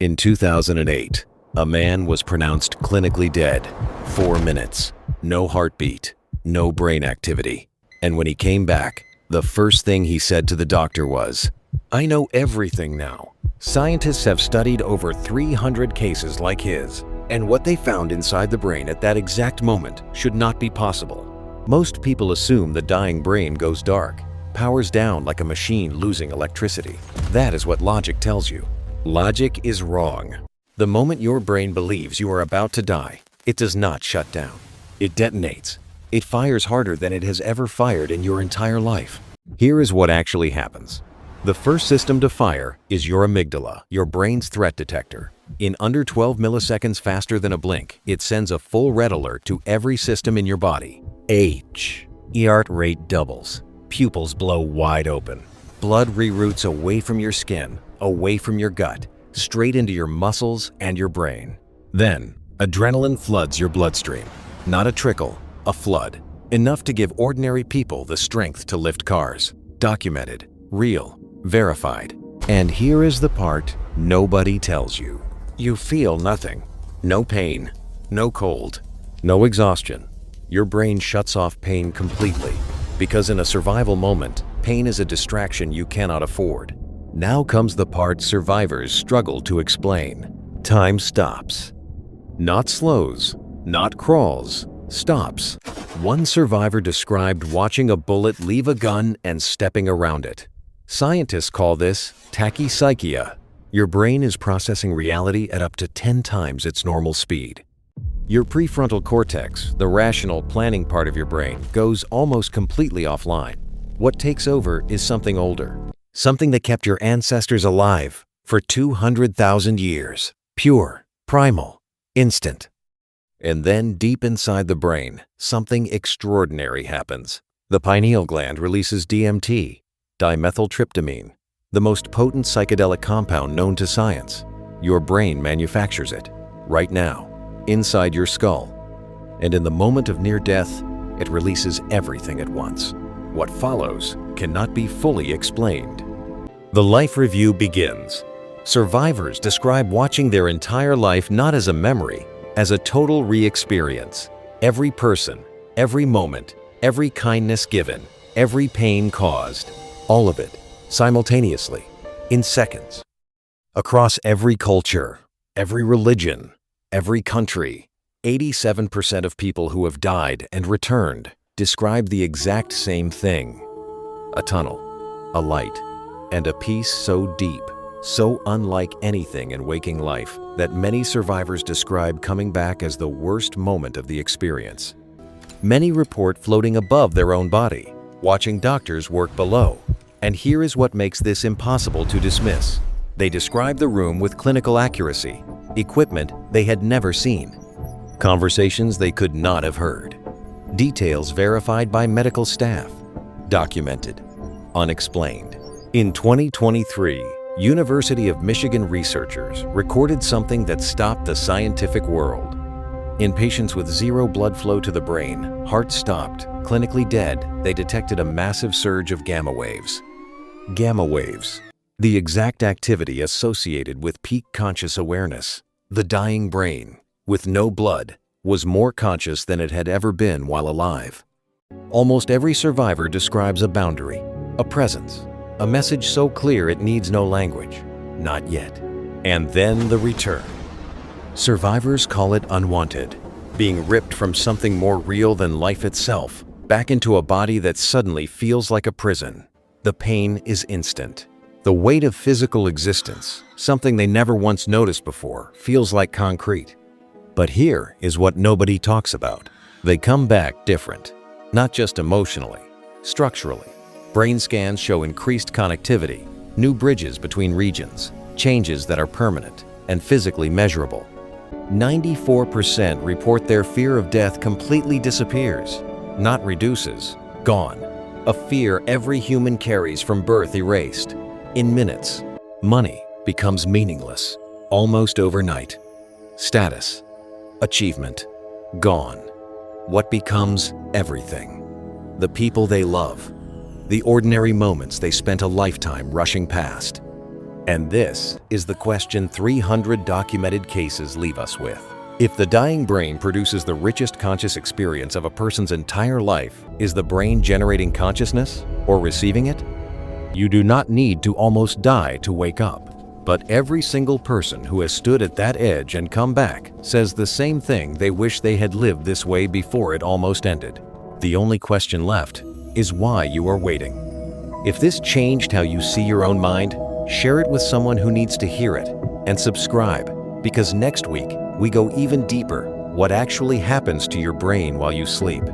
In 2008, a man was pronounced clinically dead. 4 minutes, no heartbeat, no brain activity. And when he came back, the first thing he said to the doctor was, "I know everything now." Scientists have studied over 300 cases like his, and what they found inside the brain at that exact moment should not be possible. Most people assume the dying brain goes dark, powers down like a machine losing electricity. That is what logic tells you. Logic is wrong. The moment your brain believes you are about to die, it does not shut down. It detonates. It fires harder than it has ever fired in your entire life. Here is what actually happens. The first system to fire is your amygdala, your brain's threat detector. In under 12 milliseconds faster than a blink, it sends a full red alert to every system in your body. Heart rate doubles. Pupils blow wide open. Blood reroutes away from your skin, away from your gut, straight into your muscles and your brain. Then, adrenaline floods your bloodstream. Not a trickle, a flood. Enough to give ordinary people the strength to lift cars. Documented, real, verified. And here is the part nobody tells you. You feel nothing. No pain, no cold, no exhaustion. Your brain shuts off pain completely, because in a survival moment, pain is a distraction you cannot afford. Now comes the part survivors struggle to explain. Time stops. Not slows, not crawls, stops. One survivor described watching a bullet leave a gun and stepping around it. Scientists call this tachypsychia. Your brain is processing reality at up to 10 times its normal speed. Your prefrontal cortex, the rational planning part of your brain, goes almost completely offline. What takes over is something older, something that kept your ancestors alive for 200,000 years. Pure, primal, instant. And then deep inside the brain, something extraordinary happens. The pineal gland releases DMT, dimethyltryptamine, the most potent psychedelic compound known to science. Your brain manufactures it, right now, inside your skull. And in the moment of near death, it releases everything at once. What follows cannot be fully explained. The life review begins. Survivors describe watching their entire life not as a memory, as a total re-experience. Every person, every moment, every kindness given, every pain caused, all of it, simultaneously, in seconds. Across every culture, every religion, every country, 87% of people who have died and returned describe the exact same thing. A tunnel, a light, and a peace so deep, so unlike anything in waking life, that many survivors describe coming back as the worst moment of the experience. Many report floating above their own body, watching doctors work below. And here is what makes this impossible to dismiss. They describe the room with clinical accuracy, equipment they had never seen, conversations they could not have heard, details verified by medical staff, documented, unexplained. In 2023, University of Michigan researchers recorded something that stopped the scientific world. In patients with zero blood flow to the brain, heart stopped, clinically dead, they detected a massive surge of gamma waves. Gamma waves, the exact activity associated with peak conscious awareness. The dying brain, with no blood, was more conscious than it had ever been while alive. Almost every survivor describes a boundary, a presence, a message so clear it needs no language. Not yet. And then the return. Survivors call it unwanted, being ripped from something more real than life itself, back into a body that suddenly feels like a prison. The pain is instant. The weight of physical existence, something they never once noticed before, feels like concrete. But here is what nobody talks about. They come back different, not just emotionally, structurally. Brain scans show increased connectivity, new bridges between regions, changes that are permanent and physically measurable. 94% report their fear of death completely disappears, not reduces, gone. A fear every human carries from birth erased. In minutes, money becomes meaningless, almost overnight. Status, achievement, gone. What becomes everything? The people they love. The ordinary moments they spent a lifetime rushing past. And this is the question 300 documented cases leave us with. If the dying brain produces the richest conscious experience of a person's entire life, is the brain generating consciousness or receiving it? You do not need to almost die to wake up. But every single person who has stood at that edge and come back says the same thing: they wish they had lived this way before it almost ended. The only question left is why you are waiting. If this changed how you see your own mind, share it with someone who needs to hear it, and subscribe, because next week we go even deeper: what actually happens to your brain while you sleep.